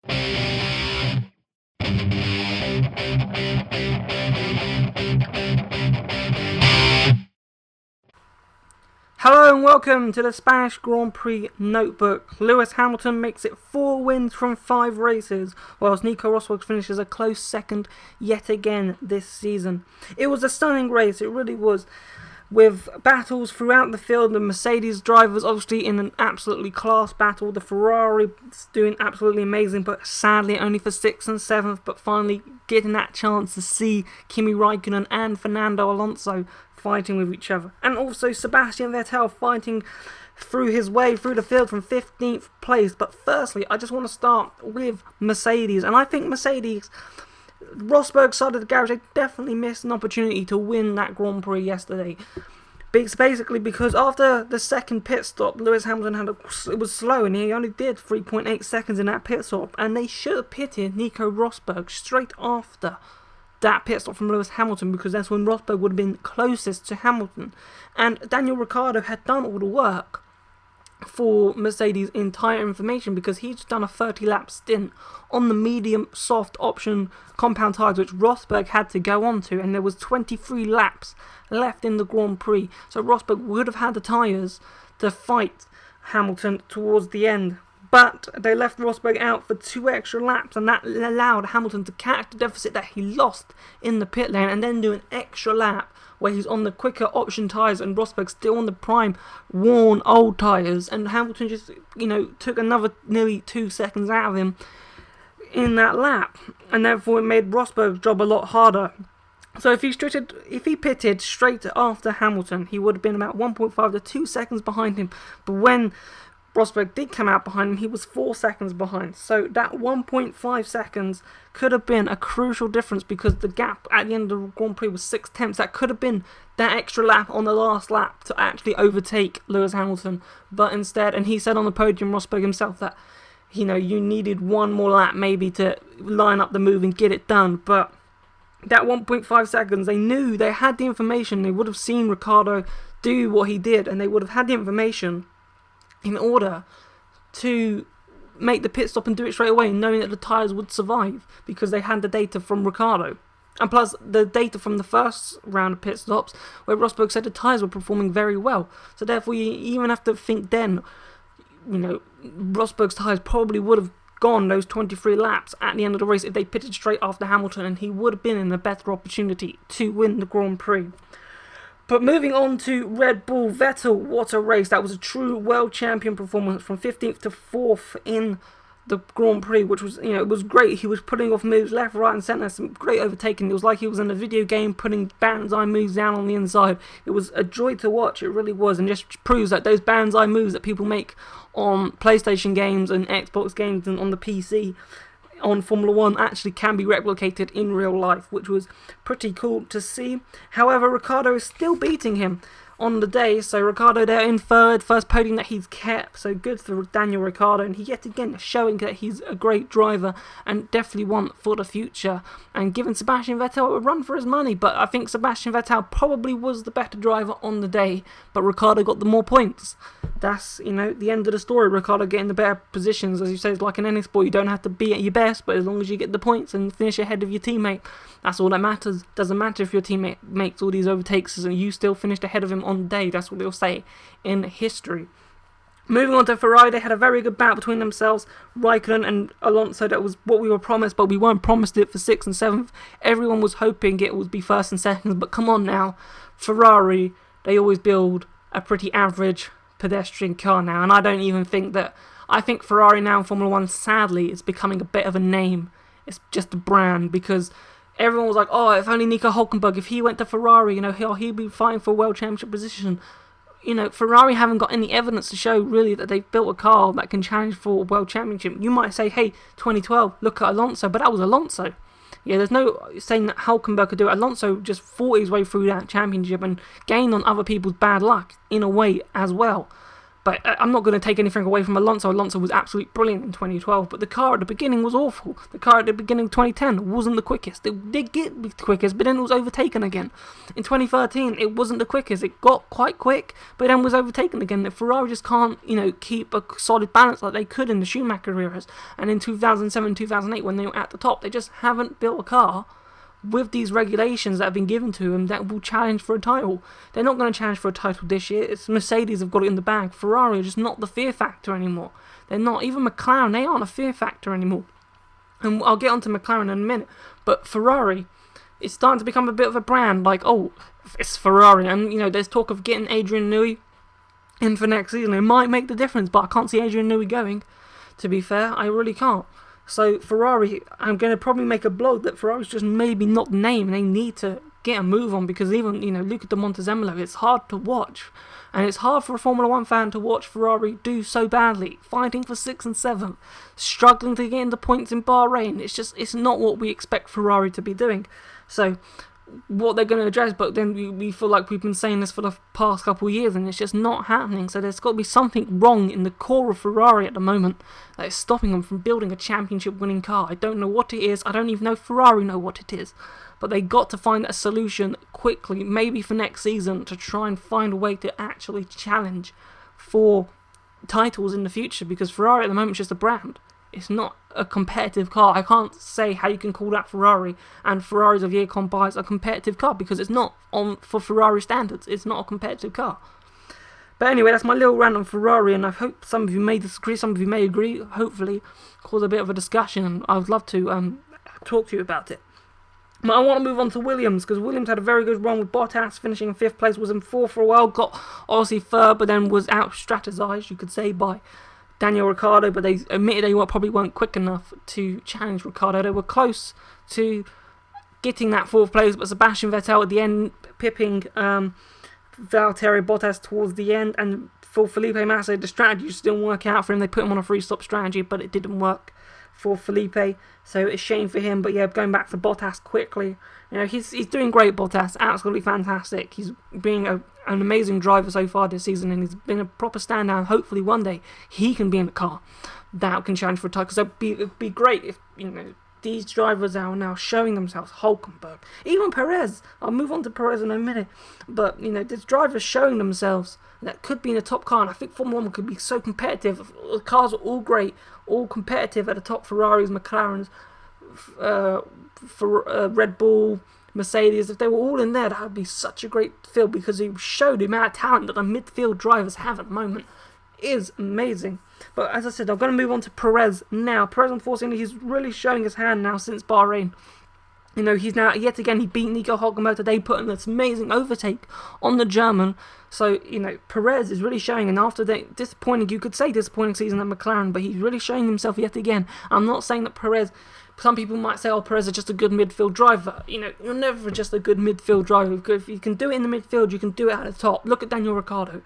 Hello and welcome to the Spanish Grand Prix Notebook. Lewis Hamilton makes it 4 wins from 5 races, whilst Nico Rosberg finishes a close second yet again this season. It was a stunning race, it really was, with battles throughout the field. The Mercedes drivers obviously in an absolutely class battle, the Ferrari doing absolutely amazing, but sadly only for 6th and 7th, but finally getting that chance to see Kimi Raikkonen and Fernando Alonso fighting with each other, and also Sebastian Vettel fighting through his way through the field from 15th place. But firstly, I just want to start with Mercedes, and I think Rosberg's side of the garage, they definitely missed an opportunity to win that Grand Prix yesterday. Basically because after the second pit stop, Lewis Hamilton it was slow, and he only did 3.8 seconds in that pit stop, and they should have pitted Nico Rosberg straight after that pit stop from Lewis Hamilton, because that's when Rosberg would have been closest to Hamilton. And Daniel Ricciardo had done all the work for Mercedes' entire information, because he'd just done a 30-lap stint on the medium soft option compound tyres, which Rosberg had to go on to, and there was 23 laps left in the Grand Prix, so Rosberg would have had the tyres to fight Hamilton towards the end. But they left Rosberg out for 2 extra laps, and that allowed Hamilton to catch the deficit that he lost in the pit lane, and then do an extra lap where he's on the quicker option tyres and Rosberg's still on the prime worn old tyres, and Hamilton just took another nearly 2 seconds out of him in that lap, and therefore it made Rosberg's job a lot harder. So if he pitted straight after Hamilton, he would have been about 1.5 to 2 seconds behind him. But when Rosberg did come out behind him, he was 4 seconds behind. So that 1.5 seconds could have been a crucial difference, because the gap at the end of the Grand Prix was 6/10. That could have been that extra lap on the last lap to actually overtake Lewis Hamilton. But instead, and he said on the podium, Rosberg himself, that you needed one more lap maybe to line up the move and get it done. But that 1.5 seconds, they knew, they had the information. They would have seen Ricciardo do what he did, and they would have had the information in order to make the pit stop and do it straight away, knowing that the tyres would survive, because they had the data from Ricciardo. And plus the data from the first round of pit stops, where Rosberg said the tyres were performing very well. So therefore you even have to think then, Rosberg's tyres probably would have gone those 23 laps at the end of the race if they pitted straight after Hamilton, and he would have been in a better opportunity to win the Grand Prix. But moving on to Red Bull, Vettel, what a race. That was a true world champion performance from 15th to 4th in the Grand Prix, which was, it was great. He was putting off moves left, right and centre, some great overtaking. It was like he was in a video game putting Banzai moves down on the inside. It was a joy to watch, it really was, and just proves that those Banzai moves that people make on PlayStation games and Xbox games and on the PC on Formula 1 actually can be replicated in real life, which was pretty cool to see. However, Ricciardo is still beating him on the day, so Ricciardo there in first podium that he's kept, so good for Daniel Ricciardo, and he yet again showing that he's a great driver and definitely one for the future, and giving Sebastian Vettel a run for his money. But I think Sebastian Vettel probably was the better driver on the day, but Ricciardo got the more points. That's, the end of the story. Ricciardo getting the better positions. As you say, it's like in any sport, you don't have to be at your best, but as long as you get the points and finish ahead of your teammate, that's all that matters. Doesn't matter if your teammate makes all these overtakes and you still finished ahead of him on the day. That's what they'll say in history. Moving on to Ferrari, they had a very good battle between themselves, Raikkonen and Alonso. That was what we were promised, but we weren't promised it for 6th and 7th. Everyone was hoping it would be 1st and 2nd, but come on now, Ferrari, they always build a pretty average pedestrian car now, and I don't even think that. I think Ferrari now in Formula 1, sadly, is becoming a bit of a name. It's just a brand, because everyone was like, oh, if only Nico Hülkenberg, if he went to Ferrari, he'd be fighting for a world championship position. Ferrari haven't got any evidence to show really that they've built a car that can challenge for a world championship. You might say, hey, 2012, look at Alonso, but that was Alonso. Yeah, there's no saying that Hülkenberg could do it. Alonso just fought his way through that championship and gained on other people's bad luck in a way as well. But I'm not going to take anything away from Alonso. Alonso was absolutely brilliant in 2012, but the car at the beginning was awful. The car at the beginning of 2010 wasn't the quickest. It did get the quickest, but then it was overtaken again. In 2013, it wasn't the quickest. It got quite quick, but then was overtaken again. The Ferrari just can't, keep a solid balance like they could in the Schumacher eras. And in 2007, 2008, when they were at the top, they just haven't built a car with these regulations that have been given to them that will challenge for a title. They're not going to challenge for a title this year. It's Mercedes have got it in the bag. Ferrari are just not the fear factor anymore. They're not. Even McLaren, they aren't a fear factor anymore. And I'll get onto McLaren in a minute. But Ferrari is starting to become a bit of a brand. Like, oh, it's Ferrari. And, there's talk of getting Adrian Newey in for next season. It might make the difference, but I can't see Adrian Newey going. To be fair, I really can't. So Ferrari, I'm going to probably make a blog that Ferrari's just maybe not the name, and they need to get a move on, because even, Luca de Montezemolo, it's hard to watch. And it's hard for a Formula 1 fan to watch Ferrari do so badly, fighting for 6th and 7th, struggling to get into points in Bahrain. It's not what we expect Ferrari to be doing. So what they're going to address, but then we feel like we've been saying this for the past couple of years, and it's just not happening. So there's got to be something wrong in the core of Ferrari at the moment that is stopping them from building a championship winning car. I don't know what it is. I don't even know Ferrari know what it is, but they got to find a solution quickly, maybe for next season, to try and find a way to actually challenge for titles in the future, because Ferrari at the moment is just a brand. It's not a competitive car. I can't say how you can call that Ferrari and Ferraris of year gone by a competitive car, because it's not on for Ferrari standards. It's not a competitive car. But anyway, that's my little rant on Ferrari, and I hope some of you may disagree, some of you may agree. Hopefully cause a bit of a discussion, and I would love to talk to you about it. But I want to move on to Williams, because Williams had a very good run with Bottas, finishing in 5th place, was in 4th for a while, got obviously third, but then was out-strategized, you could say, by Daniel Ricciardo, but they admitted they probably weren't quick enough to challenge Ricciardo. They were close to getting that 4th place, but Sebastian Vettel at the end, pipping Valtteri Bottas towards the end, and for Felipe Massa, the strategy just didn't work out for him. They put him on a 3-stop strategy, but it didn't work for Felipe, so it's a shame for him. But yeah, going back to Bottas quickly, he's doing great. Bottas, absolutely fantastic. He's being an amazing driver so far this season, and he's been a proper standout. Hopefully one day he can be in a car that can challenge for a title, because it'd be great if these drivers are now showing themselves. Hulkenberg, even Perez. I'll move on to Perez in a minute, but these drivers showing themselves that could be in a top car, and I think Formula 1 could be so competitive. The cars are all great, all competitive at the top. Ferraris, McLarens, Red Bull, Mercedes. If they were all in there, that would be such a great field, because it showed the amount of talent that the midfield drivers have at the moment is amazing. But as I said, I'm going to move on to Perez now. Perez, unfortunately, he's really showing his hand now since Bahrain. He's now, yet again, he beat Nico Hülkenberg. They put in this amazing overtake on the German. So, Perez is really showing, and after that you could say disappointing season at McLaren, but he's really showing himself yet again. I'm not saying that Perez, some people might say, Perez is just a good midfield driver. You're never just a good midfield driver. If you can do it in the midfield, you can do it at the top. Look at Daniel Ricciardo.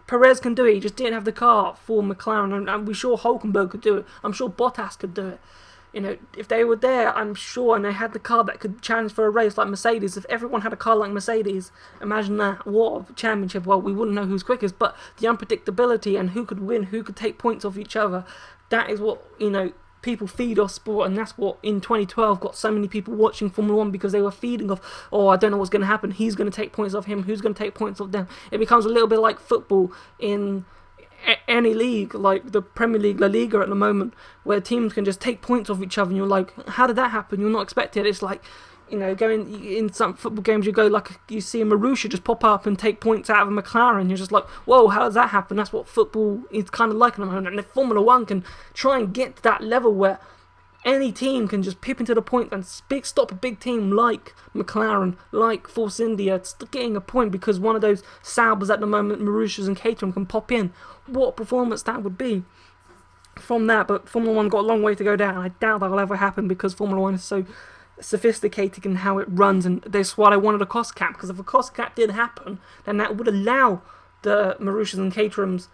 Perez can do it. He just didn't have the car for McLaren, and we're sure Hulkenberg could do it. I'm sure Bottas could do it. If they were there, I'm sure, and they had the car that could challenge for a race like Mercedes. If everyone had a car like Mercedes, imagine that. What a championship. Well, we wouldn't know who's quickest, but the unpredictability and who could win, who could take points off each other, that is what, people feed off sport, and that's what in 2012 got so many people watching Formula 1, because they were feeding off, I don't know what's going to happen, he's going to take points off him, who's going to take points off them. It becomes a little bit like football in any league, like the Premier League, La Liga at the moment, where teams can just take points off each other, and you're like, how did that happen? You're not expecting it. It's like, going in some football games, you see a Marussia just pop up and take points out of a McLaren. You're just like, whoa, how does that happen? That's what football is kind of like at the moment. And if Formula 1 can try and get to that level where any team can just pip into the point and stop a big team like McLaren, like Force India, getting a point because one of those Saubers at the moment, Marussias and Caterham, can pop in. What a performance that would be from that. But Formula 1 got a long way to go down. I doubt that'll ever happen, because Formula 1 is so sophisticated in how it runs, and that's why I wanted a cost cap, because if a cost cap did happen, then that would allow the Marussias and Caterhams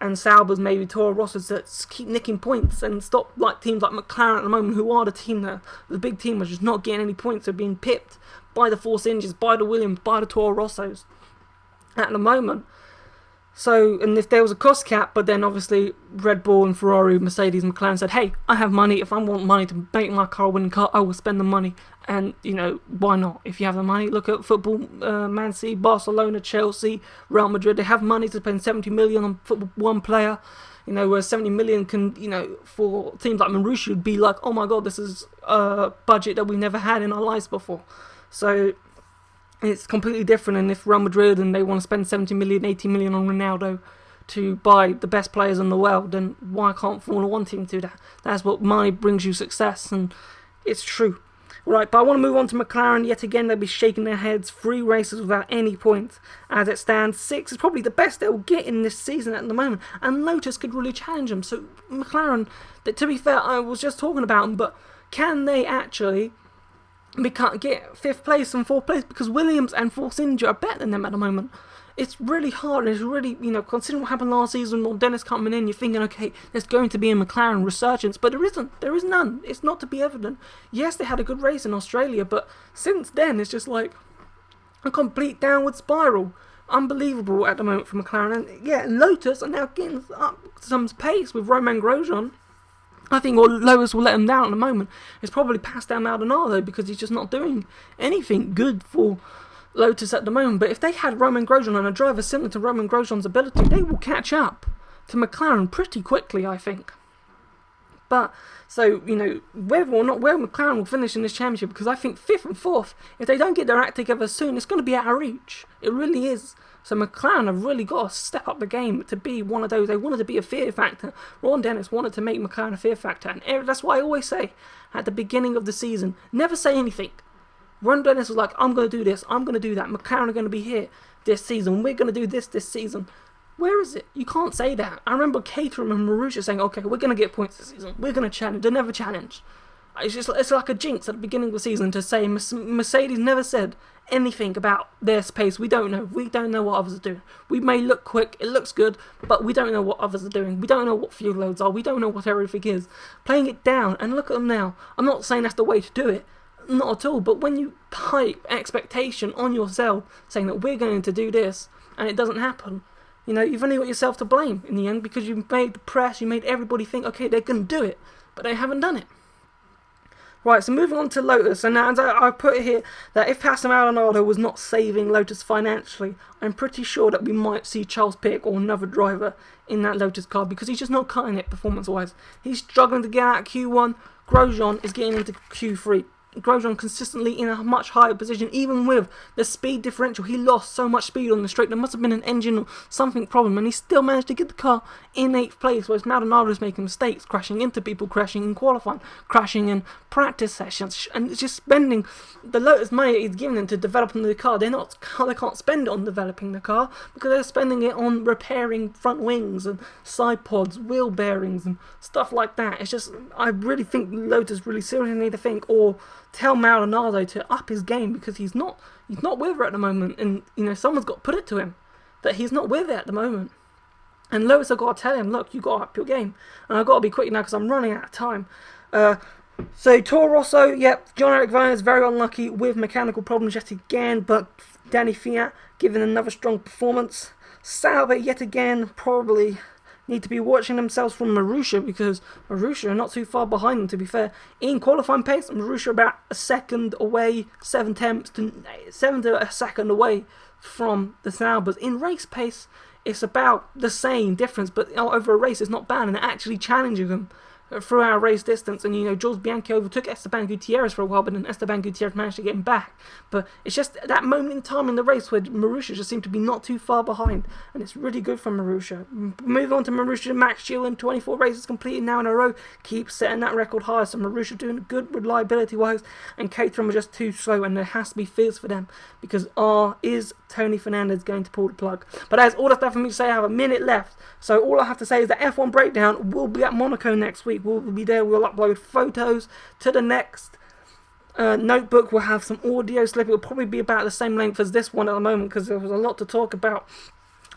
and Saubers, maybe Toro Rossos, to keep nicking points and stop like teams like McLaren at the moment, who are the team that the big team was just not getting any points. They're being pipped by the Force Indias, by the Williams, by the Toro Rossos at the moment. So, and if there was a cost cap, but then obviously Red Bull and Ferrari, Mercedes, and McLaren said, hey, I have money. If I want money to make my car a winning car, I will spend the money. And, why not? If you have the money, look at football, Man City, Barcelona, Chelsea, Real Madrid. They have money to spend 70 million on football, one player. Where 70 million can, for teams like Marussia would be like, oh my god, this is a budget that we never had in our lives before. So it's completely different. And if Real Madrid and they want to spend 70 million, 80 million on Ronaldo to buy the best players in the world, then why can't Formula 1 team do that? That's what money brings you success, and it's true. Right, but I want to move on to McLaren. Yet again, they'll be shaking their heads. 3 races without any points. As it stands, 6 is probably the best they'll get in this season at the moment. And Lotus could really challenge them. So McLaren, to be fair, I was just talking about them, but can they actually get 5th place and 4th place? Because Williams and Force India are better than them at the moment. It's really hard. It's really, considering what happened last season, or Dennis coming in, you're thinking, okay, there's going to be a McLaren resurgence, but there isn't. There is none. It's not to be evident. Yes, they had a good race in Australia, but since then, it's just like a complete downward spiral. Unbelievable at the moment for McLaren. And yeah, Lotus are now getting up some pace with Romain Grosjean. I think Lotus will let him down at the moment. It's probably passed down Maldonado because he's just not doing anything good for Lotus at the moment. But if they had Romain Grosjean and a driver similar to Romain Grosjean's ability, they will catch up to McLaren pretty quickly, I think. But, so, whether or not where McLaren will finish in this championship, because I think 5th and 4th, if they don't get their act together soon, it's going to be out of reach. It really is. So McLaren have really got to step up the game to be one of those. They wanted to be a fear factor. Ron Dennis wanted to make McLaren a fear factor. And that's why I always say, at the beginning of the season, never say anything. Ron Dennis was like, I'm going to do this, I'm going to do that. McLaren are going to be here this season. We're going to do this season. Where is it? You can't say that. I remember Caterham and Marussia saying, okay, we're going to get points this season. We're going to challenge. They never challenge. It's like a jinx at the beginning of the season to say Mercedes never said anything about their pace. We don't know. We don't know what others are doing. We may look quick. It looks good, but we don't know what others are doing. We don't know what fuel loads are. We don't know what everything is. Playing it down, and look at them now. I'm not saying that's the way to do it. Not at all, but when you hype expectation on yourself, saying that we're going to do this, and it doesn't happen, you've only got yourself to blame in the end, because you made the press, you made everybody think, okay, they're going to do it, but they haven't done it. Right, so moving on to Lotus, and now as I put it here, that if Pastor Maldonado was not saving Lotus financially, I'm pretty sure that we might see Charles Pic or another driver in that Lotus car, because he's just not cutting it performance-wise. He's struggling to get out of Q1, Grosjean is getting into Q3. Grosjean consistently in a much higher position, even with the speed differential. He lost so much speed on the straight. There must have been an engine or something problem, and he still managed to get the car in 8th place, whereas Maldonado is making mistakes, crashing into people, crashing in qualifying, crashing in practice sessions, and it's just spending the Lotus money he's giving them to developing the car. They can't spend it on developing the car, because they're spending it on repairing front wings and side pods, wheel bearings and stuff like that. It's just, I really think Lotus really seriously need to think, or tell Maldonado to up his game, because he's not with her at the moment, and someone's got to put it to him that he's not with it at the moment. And Lotus have got to tell him, look, you got to up your game, and I've got to be quick now because I'm running out of time. So Toro Rosso, yep, John-Eric Vergne is very unlucky with mechanical problems yet again, but Danny Fiat giving another strong performance. Sauber yet again probably need to be watching themselves from Marussia, because Marussia are not too far behind them, to be fair. In qualifying pace, Marussia about a second away, 7 to a second away from the Saubers. In race pace, it's about the same difference, but over a race it's not bad, and they're actually challenging them through our race distance. And Jules Bianchi overtook Esteban Gutierrez for a while, but then Esteban Gutierrez managed to get him back. But it's just that moment in time in the race where Marussia just seemed to be not too far behind, and it's really good for Marussia. Move on to Marussia. Max Schillen, 24 races completed now in a row, keeps setting that record high. So Marussia doing good reliability wise, and Caterham are just too slow, and there has to be fears for them, because is Tony Fernandez going to pull the plug? But that's all the stuff for me to say. I have a minute left, so all I have to say is that F1 Breakdown will be at Monaco next week. We'll be there. We'll upload photos to the next notebook. We'll have some audio slip. It'll probably be about the same length as this one at the moment, because there was a lot to talk about.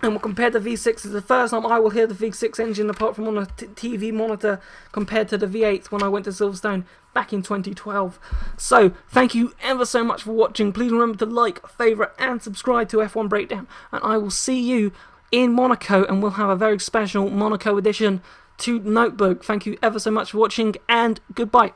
And we'll compare the V6. It's the first time I will hear the V6 engine apart from on a TV monitor compared to the V8 when I went to Silverstone back in 2012. So, thank you ever so much for watching. Please remember to like, favourite and subscribe to F1 Breakdown. And I will see you in Monaco, and we'll have a very special Monaco edition to Notebook. Thank you ever so much for watching, and goodbye.